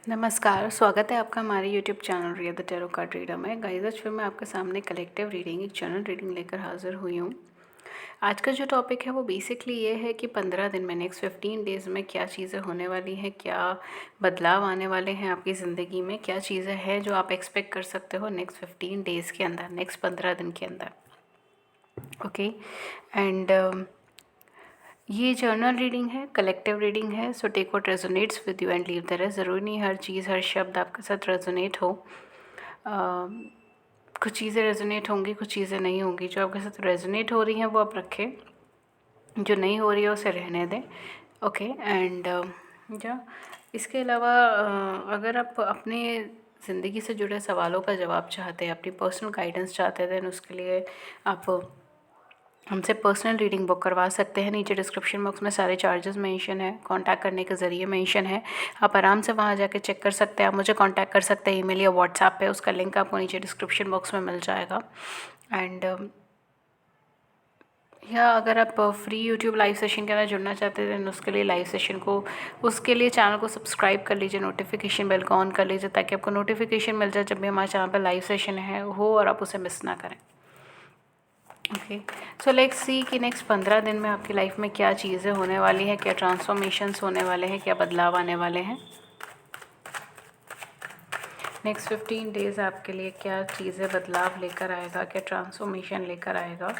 नमस्कार, स्वागत है आपका हमारे YouTube channel Riya the tarot card reader में। गाइस, आज फिर मैं आपके सामने कलेक्टिव रीडिंग, एक जनरल रीडिंग लेकर हाजिर हुई हूँ। आज का जो टॉपिक है वो बेसिकली ये है कि 15 दिन में, नेक्स्ट 15 डेज़ में क्या चीज़ें होने वाली हैं, क्या बदलाव आने वाले हैं आपकी ज़िंदगी में, क्या चीज़ें हैं जो आप एक्सपेक्ट कर सकते हो नेक्स्ट 15 डेज़ के अंदर, नेक्स्ट 15 दिन के अंदर। ओके एंड ये जर्नल रीडिंग है, कलेक्टिव रीडिंग है, so take what resonates with you and leave the rest. ज़रूरी नहीं हर चीज़, हर शब्द आपके साथ रेजोनेट हो। कुछ चीज़ें रेजोनेट होंगी, कुछ चीज़ें नहीं होंगी। जो आपके साथ रेजोनेट हो रही हैं वो आप रखें, जो नहीं हो रही है उसे रहने दें। ओके एंड इसके अलावा अगर आप अपने ज़िंदगी से जुड़े सवालों का जवाब चाहते हैं, अपनी पर्सनल गाइडेंस चाहते हैं, देन उसके लिए आप हमसे पर्सनल रीडिंग बुक करवा सकते हैं। नीचे डिस्क्रिप्शन बॉक्स में सारे चार्जेस मेंशन है, कांटेक्ट करने के ज़रिए मेंशन है। आप आराम से वहां जाके चेक कर सकते हैं। आप मुझे कांटेक्ट कर सकते हैं ईमेल या व्हाट्सएप पे, उसका लिंक आपको नीचे डिस्क्रिप्शन बॉक्स में मिल जाएगा। एंड या अगर आप फ्री यूट्यूब लाइव सेशन के अंदर जुड़ना चाहते हैं, उसके लिए लाइव सेशन को, उसके लिए चैनल को सब्सक्राइब कर लीजिए, नोटिफिकेशन बेल को ऑन कर लीजिए, ताकि आपको नोटिफिकेशन मिल जाए जब भी हमारे चैनल पर लाइव सेशन हो और आप उसे मिस ना करें। ओके, सो लेट्स सी कि नेक्स्ट 15 दिन में आपकी लाइफ में क्या चीज़ें होने वाली हैं, क्या ट्रांसफॉर्मेशंस होने वाले हैं, क्या बदलाव आने वाले हैं। नेक्स्ट 15 डेज़ आपके लिए क्या चीज़ें बदलाव लेकर आएगा, क्या ट्रांसफॉर्मेशन लेकर आएगा।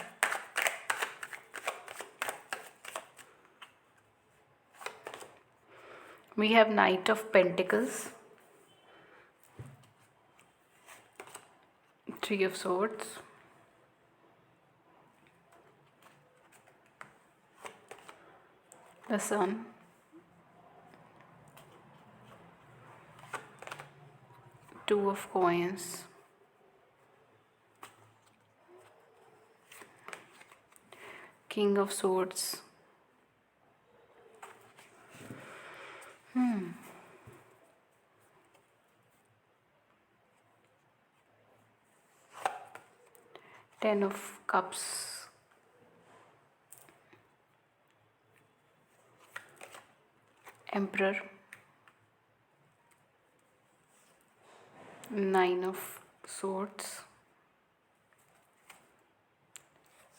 We have knight of pentacles, three of swords, the sun, two of coins, king of swords, ten of cups, emperor, nine of swords,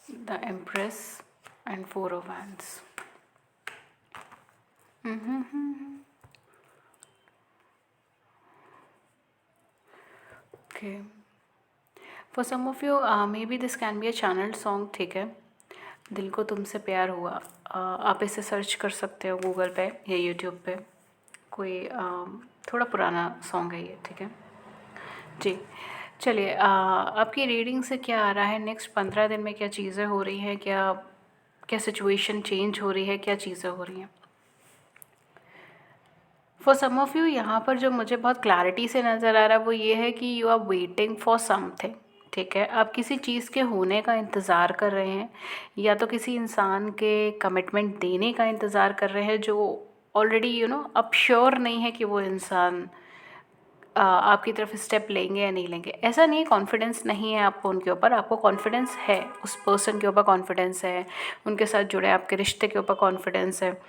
the empress and four of wands. Okay, for some of you maybe this can be a channeled song. ठीक है, दिल को तुमसे प्यार हुआ, आप इसे search कर सकते हो गूगल पे या यूट्यूब पे। कोई थोड़ा पुराना सॉन्ग है ये, ठीक है जी। चलिए, आपकी रीडिंग से क्या आ रहा है, नेक्स्ट 15 दिन में क्या चीज़ें हो रही हैं, क्या क्या सिचुएशन चेंज हो रही है, क्या चीज़ें हो रही हैं। फॉर सम ऑफ़ यू यहाँ पर जो मुझे बहुत क्लैरिटी से नज़र आ रहा है वो ये है कि you are waiting for something. ठीक है, आप किसी चीज़ के होने का इंतज़ार कर रहे हैं, या तो किसी इंसान के कमिटमेंट देने का इंतज़ार कर रहे हैं जो ऑलरेडी अब श्योर नहीं है कि वो इंसान आपकी तरफ स्टेप लेंगे या नहीं लेंगे। ऐसा नहीं, कॉन्फिडेंस नहीं है आपको उनके ऊपर, आपको कॉन्फिडेंस है, उस पर्सन के ऊपर कॉन्फिडेंस है, उनके साथ जुड़े आपके रिश्ते के ऊपर कॉन्फिडेंस है,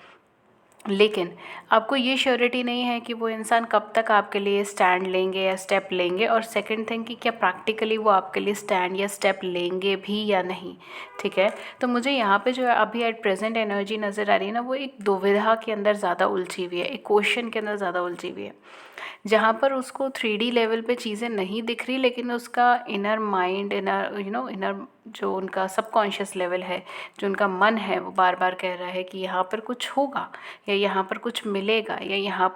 लेकिन आपको ये श्योरिटी नहीं है कि वो इंसान कब तक आपके लिए स्टैंड लेंगे या स्टेप लेंगे, और सेकंड थिंग कि क्या प्रैक्टिकली वो आपके लिए स्टैंड या स्टेप लेंगे भी या नहीं। ठीक है, तो मुझे यहाँ पे जो अभी एट प्रेजेंट एनर्जी नज़र आ रही है ना, वो एक दुविधा के अंदर ज़्यादा उलझी हुई है, एक क्वेश्चन के अंदर ज़्यादा उलझी हुई है, जहाँ पर उसको 3D लेवल पे चीज़ें नहीं दिख रही, लेकिन उसका इनर माइंड, इनर इनर जो उनका सबकॉन्शियस लेवल है, जो उनका मन है, वो बार बार कह रहा है कि यहाँ पर कुछ होगा, या यहाँ पर कुछ मिलेगा, या यहाँ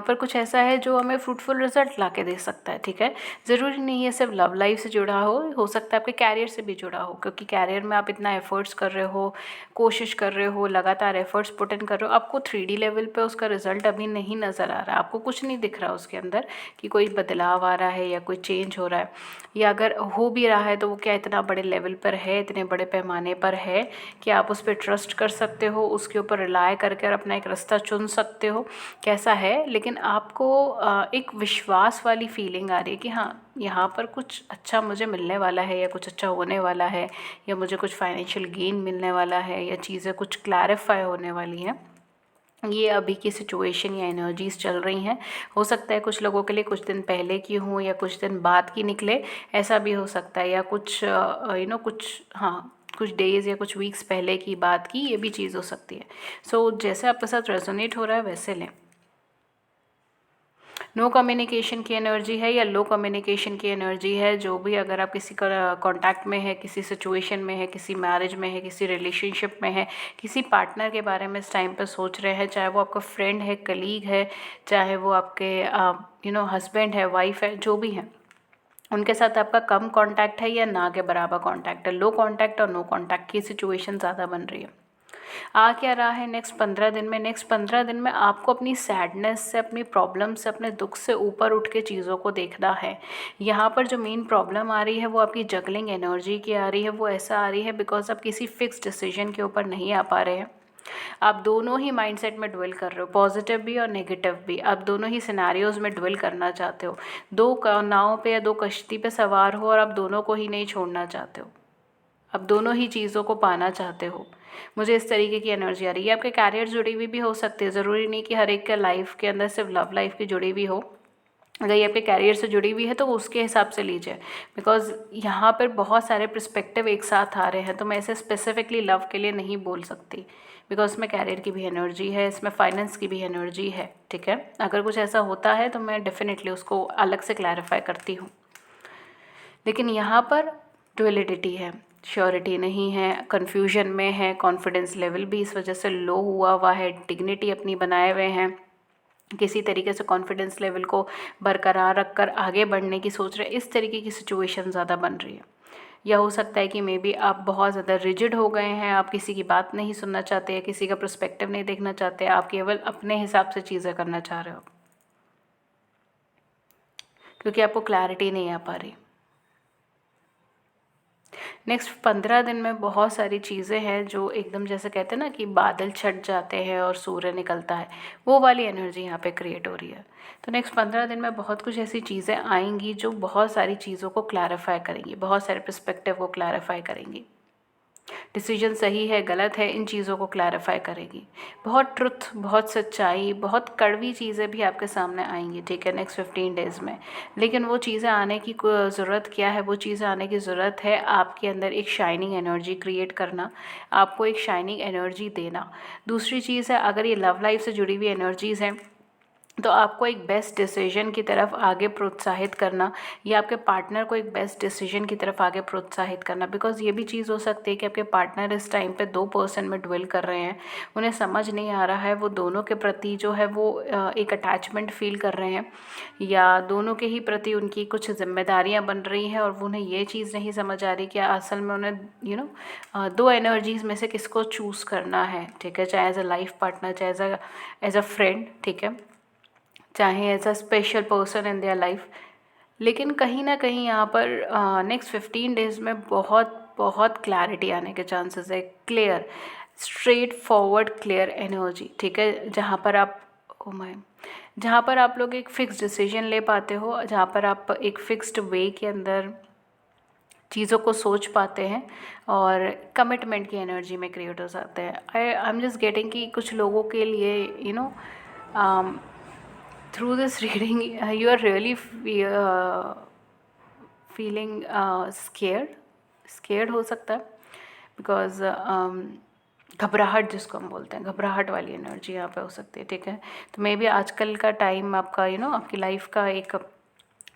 पर कुछ ऐसा है जो हमें फ्रूटफुल रिजल्ट ला के दे सकता है। ठीक है, ज़रूरी नहीं है सिर्फ लव लाइफ से जुड़ा हो सकता है आपके कैरियर से भी जुड़ा हो, क्योंकि कैरियर में आप इतना एफर्ट्स कर रहे हो, कोशिश कर रहे हो, लगातार एफर्ट्स पुट इन कर रहे हो, आपको 3D लेवल पे उसका रिजल्ट अभी नहीं नज़र आ रहा, आपको कुछ नहीं दिख रहा उसके अंदर कि कोई बदलाव आ रहा है या कोई चेंज हो रहा है, या अगर हो भी रहा है तो वो क्या इतना बड़े लेवल पर है, इतने बड़े पैमाने पर है कि आप उस पर ट्रस्ट कर सकते हो, उसके ऊपर रिलाय करके और अपना एक रास्ता चुन सकते हो, कैसा है। लेकिन आपको एक विश्वास वाली फीलिंग आ रही है कि हाँ, यहाँ पर कुछ अच्छा मुझे मिलने वाला है, या कुछ अच्छा होने वाला है, या मुझे कुछ फाइनेंशियल गेन मिलने वाला है, या चीज़ें कुछ क्लैरिफाई होने वाली हैं। ये अभी की सिचुएशन या एनर्जीज़ चल रही हैं। हो सकता है कुछ लोगों के लिए कुछ दिन पहले की हों या कुछ दिन बाद की निकले, ऐसा भी हो सकता है, या कुछ कुछ, हाँ, कुछ डेज़ या कुछ वीक्स पहले की बात की, ये भी चीज़ हो सकती है। सो जैसे आपके साथ रेजोनेट हो रहा है वैसे लें। नो कम्युनिकेशन की एनर्जी है या लो कम्युनिकेशन की एनर्जी है, जो भी, अगर आप किसी कांटेक्ट में है, किसी सिचुएशन में है, किसी मैरिज में है, किसी रिलेशनशिप में है, किसी पार्टनर के बारे में इस टाइम पर सोच रहे हैं, चाहे वो आपका फ्रेंड है, कलीग है, चाहे वो आपके हस्बैंड है, वाइफ है, जो भी है, उनके साथ आपका कम कांटेक्ट है या ना के बराबर कांटेक्ट है, लो कांटेक्ट और नो कांटेक्ट की सिचुएशन ज़्यादा बन रही है। आ क्या रहा है नेक्स्ट 15 दिन में? नेक्स्ट 15 दिन में आपको अपनी सैडनेस से, अपनी प्रॉब्लम से, अपने दुख से ऊपर उठ के चीज़ों को देखना है। यहाँ पर जो मेन प्रॉब्लम आ रही है वो आपकी जगलिंग एनर्जी की आ रही है। वो ऐसा आ रही है बिकॉज आप किसी फिक्स डिसीजन के ऊपर नहीं आ पा रहे हैं। आप दोनों ही माइंडसेट में ड्वेल कर रहे हो, पॉजिटिव भी और नेगेटिव भी। आप दोनों ही सिनेरियोज़ में ड्वेल करना चाहते हो। दो नाव पे या दो कश्ती पे सवार हो और आप दोनों को ही नहीं छोड़ना चाहते हो, आप दोनों ही चीज़ों को पाना चाहते हो। मुझे इस तरीके की एनर्जी आ रही है। आपके कैरियर जुड़ी हुई भी हो सकती है, ज़रूरी नहीं कि हर एक के लाइफ के अंदर सिर्फ लव लाइफ की जुड़ी हुई हो। अगर ये आपके कैरियर से जुड़ी हुई है तो उसके हिसाब से लीजिए, बिकॉज यहाँ पर बहुत सारे पर्सपेक्टिव एक साथ आ रहे हैं, तो मैं ऐसे स्पेसिफिकली लव के लिए नहीं बोल सकती, बिकॉज इसमें कैरियर की भी एनर्जी है, इसमें फाइनेंस की भी एनर्जी है। ठीक है, अगर कुछ ऐसा होता है तो मैं डेफिनेटली उसको अलग से क्लैरिफाई करती हूँ। लेकिन यहाँ पर डुअलिटी है, श्योरिटी नहीं है, कन्फ्यूजन में है, कॉन्फिडेंस लेवल भी इस वजह से लो हुआ हुआ है, डिग्निटी अपनी बनाए हुए हैं, किसी तरीके से कॉन्फिडेंस लेवल को बरकरार रखकर आगे बढ़ने की सोच रहे, इस तरीके की सिचुएशन ज़्यादा बन रही है। या हो सकता है कि मे बी आप बहुत ज़्यादा रिजिड हो गए हैं, आप किसी की बात नहीं सुनना चाहते हैं, किसी का पर्सपेक्टिव नहीं देखना चाहते, आप केवल अपने हिसाब से चीज़ें करना चाह रहे हो, क्योंकि आपको क्लैरिटी नहीं आ पा रही। नेक्स्ट 15 दिन में बहुत सारी चीज़ें हैं जो एकदम, जैसे कहते हैं ना कि बादल छट जाते हैं और सूर्य निकलता है, वो वाली एनर्जी यहाँ पे क्रिएट हो रही है। तो नेक्स्ट 15 दिन में बहुत कुछ ऐसी चीज़ें आएंगी जो बहुत सारी चीज़ों को क्लैरिफाई करेंगी, बहुत सारे पर्सपेक्टिव को क्लैरिफाई करेंगी। डिसीजन सही है गलत है, इन चीज़ों को क्लैरिफाई करेगी। बहुत ट्रुथ, बहुत सच्चाई, बहुत कड़वी चीज़ें भी आपके सामने आएंगी। ठीक है, नेक्स्ट 15 डेज़ में। लेकिन वो चीज़ें आने की ज़रूरत क्या है? वो चीज़ें आने की ज़रूरत है आपके अंदर एक शाइनिंग एनर्जी क्रिएट करना, आपको एक शाइनिंग एनर्जी देना। दूसरी चीज़ है, अगर ये लव लाइफ से जुड़ी हुई एनर्जीज़ हैं तो आपको एक बेस्ट डिसीजन की तरफ आगे प्रोत्साहित करना, या आपके पार्टनर को एक बेस्ट डिसीजन की तरफ आगे प्रोत्साहित करना। बिकॉज़ ये भी चीज़ हो सकती है कि आपके पार्टनर इस टाइम पे 2 पर्सन में ड्वेल कर रहे हैं, उन्हें समझ नहीं आ रहा है, वो दोनों के प्रति जो है वो एक अटैचमेंट फ़ील कर रहे हैं, या दोनों के ही प्रति उनकी कुछ जिम्मेदारियां बन रही हैं, और उन्हें ये चीज़ नहीं समझ आ रही कि असल में उन्हें दो एनर्जीज़ में से किसको चूज़ करना है। ठीक है, चाहे एज अ लाइफ पार्टनर, चाहे एज अ फ्रेंड, ठीक है, चाहे as a special person in their life. लेकिन कहीं ना कहीं यहाँ पर नेक्स्ट 15 डेज़ में बहुत बहुत क्लैरिटी आने के चांसेस है। Clear, straight forward clear energy. ठीक है, जहाँ पर आप, ओ माय, जहाँ पर आप लोग एक फ़िक्स डिसीजन ले पाते हो, जहाँ पर आप एक फ़िक्स्ड वे के अंदर चीज़ों को सोच पाते हैं, और कमिटमेंट की एनर्जी में क्रिएट हो जाते हैं। आई एम जस्ट गेटिंग कि कुछ लोगों के लिए through this reading you are really feeling scared हो सकता है, बिकॉज घबराहट जिसको हम बोलते हैं, घबराहट वाली एनर्जी यहाँ पे हो सकती है। ठीक है, तो मे बी आजकल का टाइम आपका आपकी लाइफ का एक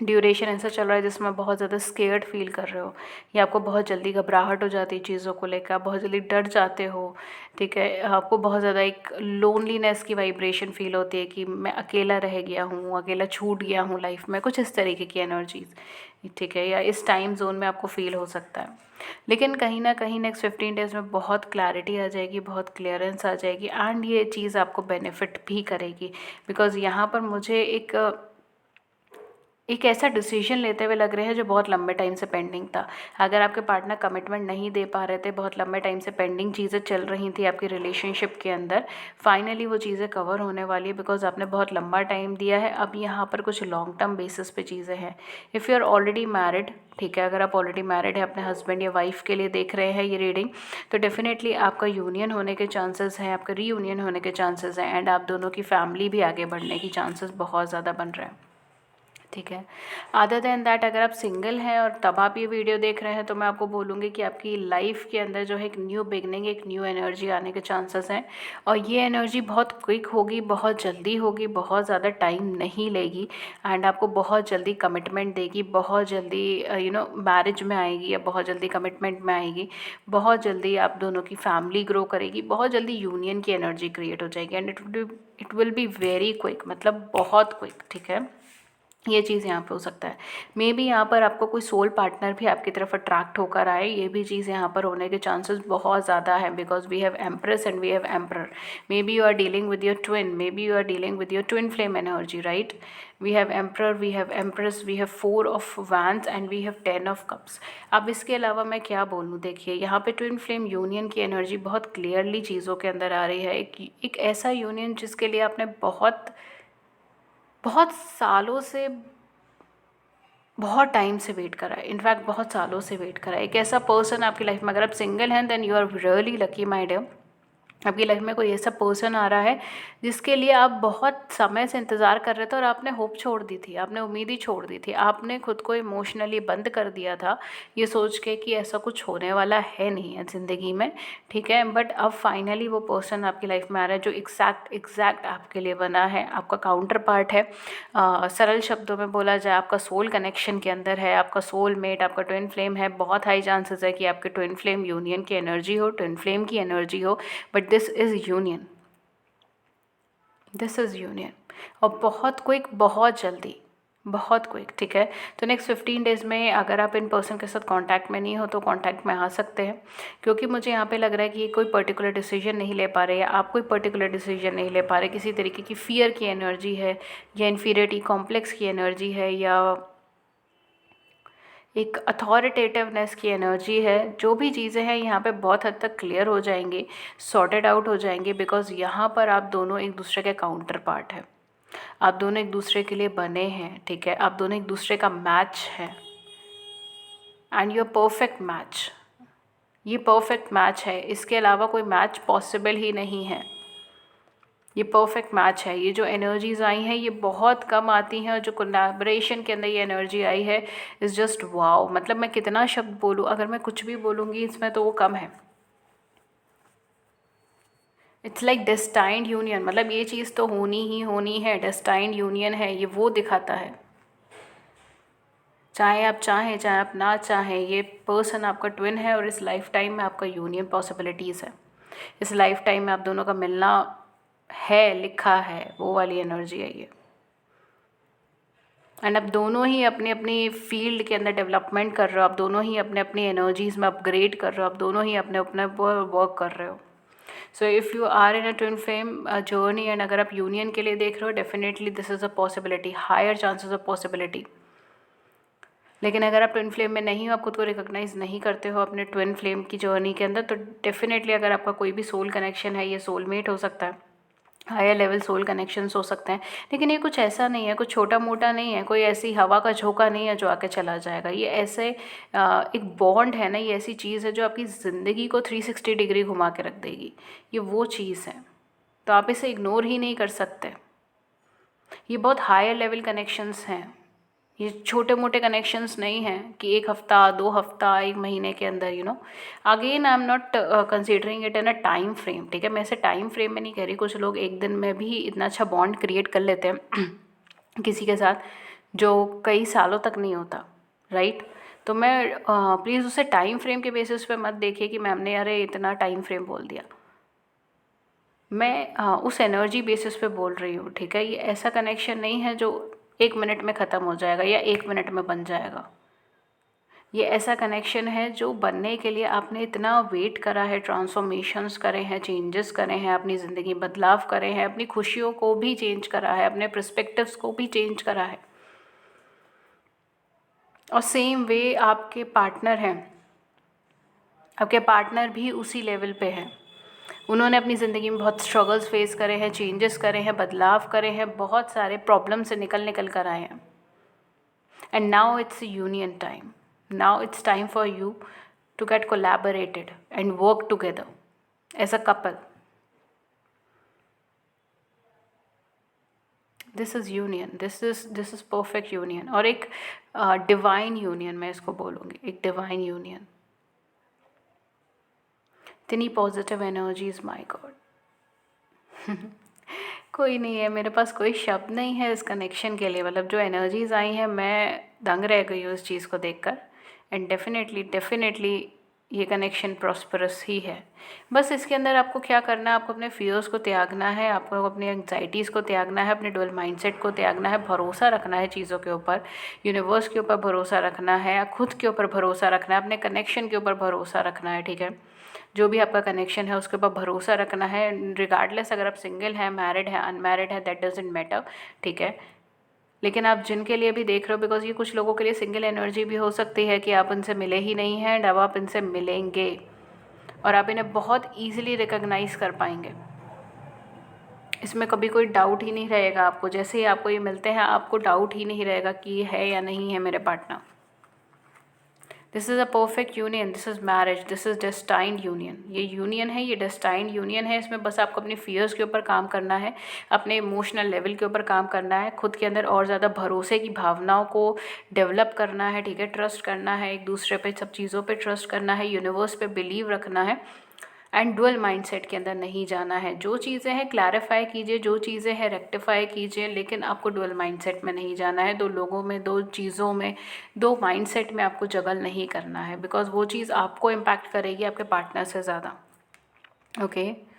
ड्यूरेशन ऐसा चल रहा है जिसमें बहुत ज़्यादा स्केयर्ड फील कर रहे हो, या आपको बहुत जल्दी घबराहट हो जाती है चीज़ों को लेकर, आप बहुत जल्दी डर जाते हो। ठीक है, आपको बहुत ज़्यादा एक लोनलीनेस की वाइब्रेशन फील होती है कि मैं अकेला रह गया हूँ, अकेला छूट गया हूँ लाइफ में, कुछ इस तरीके की एनर्जीज। ठीक है, या इस टाइम जोन में आपको फील हो सकता है। लेकिन कहीं ना कहीं नेक्स्ट 15 डेज़ में बहुत क्लैरिटी आ जाएगी, बहुत क्लियरेंस आ जाएगी, एंड ये चीज़ आपको बेनिफिट भी करेगी। बिकॉज़ यहाँ पर मुझे एक ऐसा डिसीजन लेते हुए लग रहे हैं जो बहुत लंबे टाइम से पेंडिंग था। अगर आपके पार्टनर कमिटमेंट नहीं दे पा रहे थे, बहुत लंबे टाइम से पेंडिंग चीज़ें चल रही थी आपकी रिलेशनशिप के अंदर, फाइनली वो चीज़ें कवर होने वाली है बिकॉज आपने बहुत लंबा टाइम दिया है। अब यहाँ पर कुछ लॉन्ग टर्म बेसिस पे चीज़ें हैं। If you are already married, ठीक है, अगर आप ऑलरेडी मैरिड है, अपने हस्बैंड या वाइफ के लिए देख रहे हैं ये रीडिंग, तो डेफिनेटली आपका यूनियन होने के चांसेस हैं, आपका रीयूनियन होने के चांसेस हैं, एंड आप दोनों की फैमिली भी आगे बढ़ने की चांसेस बहुत ज़्यादा बन रहे हैं, ठीक है। अदर देन दैट, अगर आप सिंगल हैं और तब आप ये वीडियो देख रहे हैं, तो मैं आपको बोलूँगी कि आपकी लाइफ के अंदर जो है एक न्यू बिगनिंग, एक न्यू एनर्जी आने के चांसेस हैं, और ये एनर्जी बहुत क्विक होगी, बहुत जल्दी होगी, बहुत ज़्यादा टाइम नहीं लेगी, एंड आपको बहुत जल्दी कमिटमेंट देगी, बहुत जल्दी मैरिज में आएगी, या बहुत जल्दी कमिटमेंट में आएगी, बहुत जल्दी आप दोनों की फैमिली ग्रो करेगी, बहुत जल्दी यूनियन की एनर्जी क्रिएट हो जाएगी, and it will be very quick, मतलब बहुत क्विक, ठीक है। ये चीज़ यहाँ पे हो सकता है। मे बी यहाँ पर आपको कोई सोल पार्टनर भी आपकी तरफ अट्रैक्ट होकर आए, ये भी चीज़ यहाँ पर होने के चांसेस बहुत ज़्यादा है, because we have empress and we have emperor. Maybe you are dealing with your twin, maybe you are dealing with your twin flame energy, right. We have emperor, we have empress, we have 4 of wands and we have 10 of cups. अब इसके अलावा मैं क्या बोलूँ, देखिए यहाँ पे twin flame union की एनर्जी बहुत क्लियरली चीज़ों के अंदर आ रही है। एक ऐसा यूनियन जिसके लिए आपने बहुत बहुत सालों से, बहुत टाइम से वेट करा है, इनफैक्ट बहुत सालों से वेट करा है। एक ऐसा पर्सन आपकी लाइफ में, अगर आप सिंगल हैं then you are really lucky my dear. आपकी लाइफ में कोई ऐसा पर्सन आ रहा है जिसके लिए आप बहुत समय से इंतज़ार कर रहे थे, और आपने होप छोड़ दी थी, आपने उम्मीद ही छोड़ दी थी, आपने खुद को इमोशनली बंद कर दिया था ये सोच के कि ऐसा कुछ होने वाला है नहीं है ज़िंदगी में, ठीक है। बट अब फाइनली वो पर्सन आपकी लाइफ में आ रहा है जो एग्जैक्ट आपके लिए बना है, आपका काउंटर पार्ट है। सरल शब्दों में बोला जाए, आपका सोल कनेक्शन के अंदर है, आपका सोल मेट, आपका ट्विन फ्लेम है। बहुत हाई चांसेस है कि आपके ट्विन फ्लेम यूनियन की एनर्जी हो, ट्विन फ्लेम की एनर्जी हो, but this is union, this is union, और बहुत क्विक, बहुत जल्दी, बहुत क्विक, ठीक है। तो नेक्स्ट 15 डेज़ में अगर आप इन पर्सन के साथ कांटेक्ट में नहीं हो तो कांटेक्ट में आ सकते हैं, क्योंकि मुझे यहाँ पे लग रहा है कि ये कोई पर्टिकुलर डिसीजन नहीं ले पा रहे, या आप कोई पर्टिकुलर डिसीजन नहीं ले पा रहे। किसी तरीके की फियर की एनर्जी है, या इन्फीरियरिटी कॉम्प्लेक्स की एनर्जी है, या एक अथॉरिटेटिवनेस की एनर्जी है। जो भी चीज़ें हैं यहाँ पे बहुत हद तक क्लियर हो जाएंगी, सॉर्टेड आउट हो जाएंगे, बिकॉज यहाँ पर आप दोनों एक दूसरे के काउंटर पार्ट है, आप दोनों एक दूसरे के लिए बने हैं, ठीक है। आप दोनों एक दूसरे का मैच है, एंड योर परफेक्ट मैच, ये परफेक्ट मैच है, इसके अलावा कोई मैच पॉसिबल ही नहीं है। ये परफेक्ट मैच है। ये जो एनर्जीज़ आई हैं ये बहुत कम आती हैं, और जो कोलैबोरेशन के अंदर ये एनर्जी आई है इज़ जस्ट वाओ। मतलब मैं कितना शब्द बोलूँ, अगर मैं कुछ भी बोलूँगी इसमें तो वो कम है। इट्स लाइक डेस्टाइंड यूनियन, मतलब ये चीज़ तो होनी ही होनी है, डेस्टाइंड यूनियन है, ये वो दिखाता है। चाहे आप चाहें चाहे आप ना चाहें, ये पर्सन आपका ट्विन है, और इस लाइफ टाइम में आपका यूनियन पॉसिबिलिटीज़ है। इस लाइफ टाइम में आप दोनों का मिलना है, लिखा है, वो वाली एनर्जी है ये। एंड आप दोनों ही अपनी अपनी फील्ड के अंदर डेवलपमेंट कर रहे हो, आप दोनों ही अपने अपनी एनर्जीज़ में अपग्रेड कर रहे हो, आप दोनों ही अपने अपने वर्क कर रहे हो। So if you are in a twin flame journey, and अगर आप यूनियन के लिए देख रहे हो, definitely this is a possibility, higher chances of possibility. लेकिन अगर आप ट्विन फ्लेम में नहीं हो, आप खुद को रिकॉग्नाइज़ नहीं करते हो अपने ट्विन फ्लेम की जर्नी के अंदर, तो डेफिनेटली अगर आपका कोई भी सोल कनेक्शन है, ये सोलमेट हो सकता है, हायर लेवल सोल कनेक्शंस हो सकते हैं। लेकिन ये कुछ ऐसा नहीं है, कुछ छोटा मोटा नहीं है, कोई ऐसी हवा का झोंका नहीं है जो आके चला जाएगा। ये ऐसे एक बॉन्ड है ना, ये ऐसी चीज़ है जो आपकी ज़िंदगी को 360 डिग्री घुमा के रख देगी। ये वो चीज़ है, तो आप इसे इग्नोर ही नहीं कर सकते। ये बहुत हायर लेवल कनेक्शंस हैं, ये छोटे मोटे कनेक्शंस नहीं हैं कि 1 हफ़्ता 2 हफ़्ता 1 महीने के अंदर, again I am not considering it in a time frame, ठीक है। मैं ऐसे टाइम फ्रेम में नहीं कह रही, कुछ लोग एक दिन में भी इतना अच्छा बॉन्ड क्रिएट कर लेते हैं किसी के साथ जो कई सालों तक नहीं होता, राइट। तो मैं प्लीज़ उसे टाइम फ्रेम के बेसिस पे मत देखिए कि मैम ने अरे इतना टाइम फ्रेम बोल दिया। मैं उस एनर्जी बेसिस पे बोल रही हूँ, ठीक है। ये ऐसा कनेक्शन नहीं है जो 1 मिनट में ख़त्म हो जाएगा या 1 मिनट में बन जाएगा। ये ऐसा कनेक्शन है जो बनने के लिए आपने इतना वेट करा है, ट्रांसफॉर्मेशंस करे हैं, चेंजेस करे हैं, अपनी ज़िंदगी बदलाव करे हैं, अपनी खुशियों को भी चेंज करा है, अपने पर्सपेक्टिव्स को भी चेंज करा है। और सेम वे आपके पार्टनर हैं, आपके पार्टनर भी उसी लेवल पे हैं। उन्होंने अपनी ज़िंदगी में बहुत स्ट्रगल्स फेस करे हैं, चेंजेस करे हैं, बदलाव करे हैं, बहुत सारे प्रॉब्लम से निकल कर आए हैं। And now it's union time, now it's time for you to get collaborated and work together as a couple. This is union, this is perfect union, और एक डिवाइन यूनियन मैं इसको बोलूँगी, एक डिवाइन यूनियन। इतनी पॉजिटिव एनर्जीज, माय गॉड। कोई नहीं है, मेरे पास कोई शब्द नहीं है इस कनेक्शन के लिए। मतलब जो एनर्जीज आई हैं, मैं दंग रह गई हूँ उस चीज़ को देखकर। एंड डेफिनेटली ये कनेक्शन प्रॉस्परस ही है। बस इसके अंदर आपको क्या करना है, आपको अपने फियर्स को त्यागना है, आपको अपनी एंग्जाइटीज़ को त्यागना है, अपने डुअल माइंडसेट को त्यागना है, भरोसा रखना है चीज़ों के ऊपर, यूनिवर्स के ऊपर भरोसा रखना है, खुद के ऊपर भरोसा रखना है, अपने कनेक्शन के ऊपर भरोसा रखना है। ठीक है, जो भी आपका कनेक्शन है उसके ऊपर भरोसा रखना है, रिगार्डलेस अगर आप सिंगल हैं, मैरिड है, अनमैरिड है, दैट डजेंट मैटर। ठीक है, लेकिन आप जिनके लिए भी देख रहे हो, बिकॉज ये कुछ लोगों के लिए सिंगल एनर्जी भी हो सकती है कि आप उनसे मिले ही नहीं हैं, अब आप इनसे मिलेंगे और आप इन्हें बहुत ईजिली रिकॉग्नाइज कर पाएंगे। इसमें कभी कोई डाउट ही नहीं रहेगा आपको। जैसे ही आपको ये मिलते हैं, आपको डाउट ही नहीं रहेगा कि ये है या नहीं है मेरे partner. This is a perfect union, this is marriage, this is destined union. ये यूनियन है, ये डेस्टाइंड यूनियन है। इसमें बस आपको अपने फियर्स के ऊपर काम करना है, अपने इमोशनल लेवल के ऊपर काम करना है, खुद के अंदर और ज़्यादा भरोसे की भावनाओं को डेवलप करना है। ठीक है, ट्रस्ट करना है, एक दूसरे पे, सब चीज़ों पे ट्रस्ट करना है, यूनिवर्स पे बिलीव रखना है एंड डुअल माइंडसेट के अंदर नहीं जाना है। जो चीज़ें हैं क्लैरिफाई कीजिए, जो चीज़ें हैं रेक्टिफाई कीजिए, लेकिन आपको डुअल माइंडसेट में नहीं जाना है। दो लोगों में, दो चीज़ों में, दो माइंडसेट में आपको जगल नहीं करना है, बिकॉज वो चीज़ आपको इम्पैक्ट करेगी आपके पार्टनर से ज़्यादा। Okay,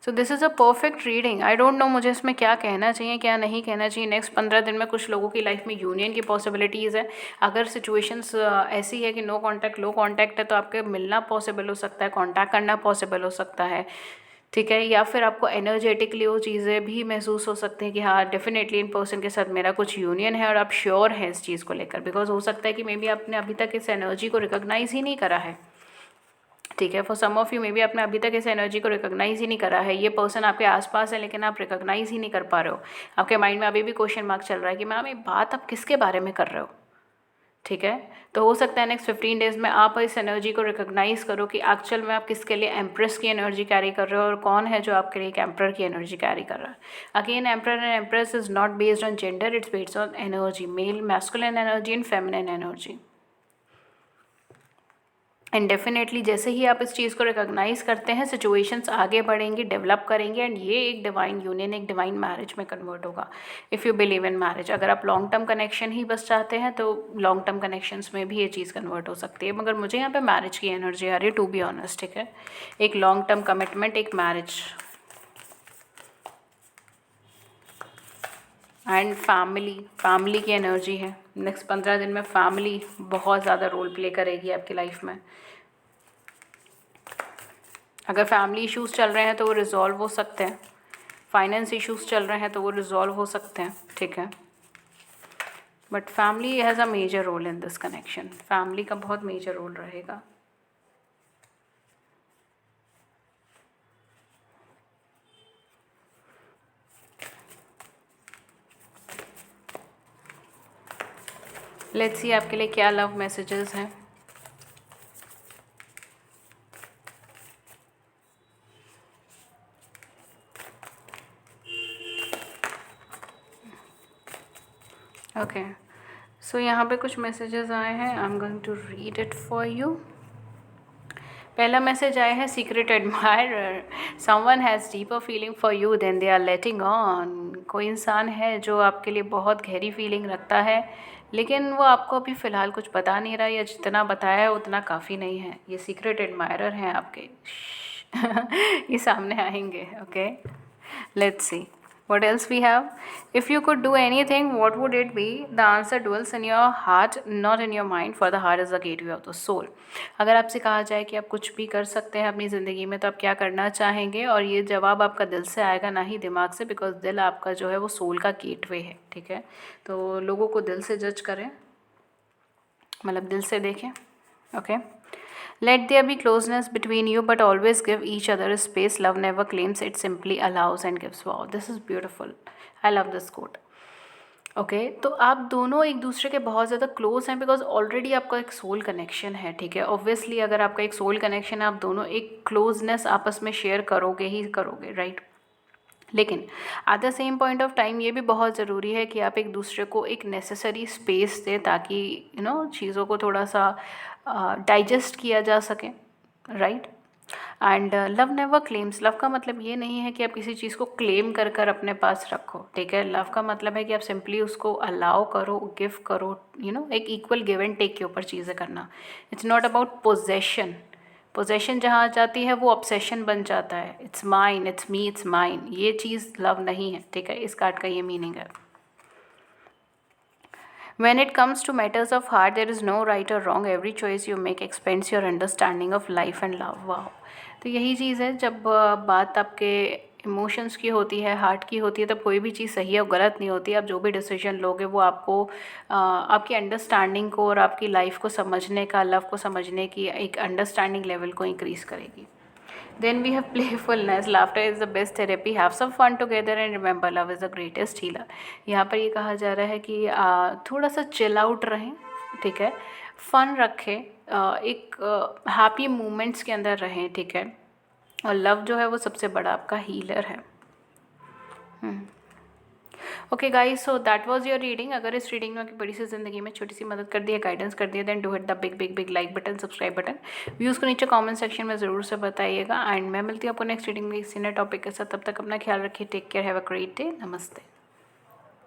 so this is a perfect reading. I don't know मुझे इसमें क्या कहना चाहिए, क्या नहीं कहना चाहिए। नेक्स्ट 15 दिन में कुछ लोगों की लाइफ में यूनियन की पॉसिबिलिटीज़ है। अगर सिचुएशंस ऐसी है कि नो कांटेक्ट, लो कांटेक्ट है, तो आपके मिलना पॉसिबल हो सकता है, कांटेक्ट करना पॉसिबल हो सकता है। ठीक है, या फिर आपको एनर्जेटिकली वो चीज़ें भी महसूस हो सकती हैं कि हाँ डेफिनेटली इन पर्सन के साथ मेरा कुछ यूनियन है, और आप श्योर हैं इस चीज़ को लेकर। बिकॉज हो सकता है कि मे बी आपने अभी तक इस एनर्जी को रिकॉग्नाइज ही नहीं करा है। ठीक है, for some of you maybe आपने अभी तक इस एनर्जी को रिकॉग्नाइज ही नहीं करा है। ये पर्सन आपके आसपास है, लेकिन आप रिकॉग्नाइज ही नहीं कर पा रहे हो। आपके माइंड में अभी भी क्वेश्चन मार्क चल रहा है कि मैम ये बात आप किसके बारे में कर रहे हो। ठीक है, तो हो सकता है नेक्स्ट 15 डेज में आप इस एनर्जी को रिकॉग्नाइज करो कि एक्चुअल में आप किसके लिए एम्प्रेस की एनर्जी कैरी कर रहे हो, और कौन है जो आपके लिए एक एम्प्रर की एनर्जी कैरी कर रहा है। Again, emperor and empress is not based on gender, it's based on energy, male masculine energy and feminine energy. And definitely जैसे ही आप इस चीज़ को रिकॉग्नाइज करते हैं, सिचुएशंस आगे बढ़ेंगी, डेवलप करेंगे, एंड ये एक डिवाइन यूनियन, एक डिवाइन मैरिज में कन्वर्ट होगा। If you believe in marriage, अगर आप लॉन्ग टर्म कनेक्शन ही बस चाहते हैं तो लॉन्ग टर्म कनेक्शंस में भी ये चीज़ कन्वर्ट हो सकती है। मगर मुझे यहाँ पे मैरिज की एनर्जी आ रही है, टू बी ऑनेस्ट। ठीक है, एक लॉन्ग टर्म कमिटमेंट, एक मैरिज एंड फैमिली की एनर्जी है। नेक्स्ट 15 दिन में फैमिली बहुत ज़्यादा रोल प्ले करेगी आपकी लाइफ में। अगर फैमिली इश्यूज़ चल रहे हैं तो वो रिजॉल्व हो सकते हैं, फाइनेंस इश्यूज़ चल रहे हैं तो वो रिजॉल्व हो सकते हैं। ठीक है, but family has a major role in this connection, family का बहुत मेजर रोल रहेगा। लेट्स सी आपके लिए क्या लव मैसेजेस हैं। ओके, सो यहाँ पे कुछ मैसेजेस आए हैं, I am going to read it for you. पहला मैसेज आया है, secret admirer, someone has deeper feeling for you than they are letting on. कोई इंसान है जो आपके लिए बहुत गहरी फीलिंग रखता है, लेकिन वो आपको अभी फ़िलहाल कुछ बता नहीं रहा, या जितना बताया है उतना काफ़ी नहीं है। ये सीक्रेट एडमायरर हैं आपके। ये सामने आएंगे। Okay, let's see what else we have. If you could do anything, what would it be? The answer dwells in your heart, not in your mind, for the heart is the gateway of the soul. अगर आपसे कहा जाए कि आप कुछ भी कर सकते हैं अपनी ज़िंदगी में, तो आप क्या करना चाहेंगे? और ये जवाब आपका दिल से आएगा, ना ही दिमाग से, बिकॉज दिल आपका जो है वो सोल का गेटवे है। ठीक है, तो लोगों को दिल से जज करें, मतलब दिल से देखें, okay. Let there be closeness between you but always give each other space, love never claims, it simply allows and gives. Wow, this is beautiful, I love this quote. Okay, तो आप दोनों एक दूसरे के बहुत ज़्यादा क्लोज हैं because already आपका एक सोल कनेक्शन है, ठीक है। ऑब्वियसली अगर आपका एक सोल कनेक्शन है, आप दोनों एक क्लोजनेस आपस में शेयर करोगे ही करोगे, राइट। लेकिन at the same point of time ये भी बहुत ज़रूरी है कि आप एक दूसरे को एक नेसेसरी स्पेस दें ताकि चीज़ों को थोड़ा सा डाइजेस्ट किया जा सके, right. And love never claims, love का मतलब ये नहीं है कि आप किसी चीज़ को क्लेम कर कर अपने पास रखो, ठीक है। लव का मतलब है कि आप सिंपली उसको अलाउ करो, गिव करो, एक इक्वल गिव एंड टेक के ऊपर चीज़ें करना। It's not about possession. Possession जहाँ आ जाती है वो ऑब्सेशन बन जाता है, it's mine, it's me, it's mine, ये चीज़ लव नहीं है, ठीक है। इस कार्ड का ये मीनिंग है। When it comes to matters of heart, there is no right or wrong. Every choice you make expands your understanding of life and love. Wow. तो यही चीज़ है, जब बात आपके इमोशंस की होती है, हार्ट की होती है, तब कोई भी चीज़ सही है और गलत नहीं होती। आप जो भी डिसीजन लोगे वो आपको आपकी अंडरस्टैंडिंग को और आपकी लाइफ को समझने का, लव को समझने की एक अंडरस्टैंडिंग लेवल को इंक्रीज़ करेगी। Then we have playfulness. Laughter is the best therapy. Have some fun together and remember love is the greatest healer. यहाँ पर ये कहा जा रहा है कि थोड़ा सा चिल आउट रहें, ठीक है। फन रखें, एक हैप्पी मोमेंट्स के अंदर रहें, ठीक है। और लव जो है वो सबसे बड़ा आपका हीलर है। Okay guys, so that was your reading. अगर इस रीडिंग ने आपकी बड़ी सी ज़िंदगी में छोटी सी मदद कर दी है, गाइडेंस कर दिया, then do hit the big big big like button, subscribe button. Views को नीचे कमेंट सेक्शन में ज़रूर से बताइएगा। एंड मैं मिलती हूँ आपको नेक्स्ट रीडिंग में किसी नए टॉपिक के साथ। तब तक अपना ख्याल रखिए। Take care, have a great day. नमस्ते।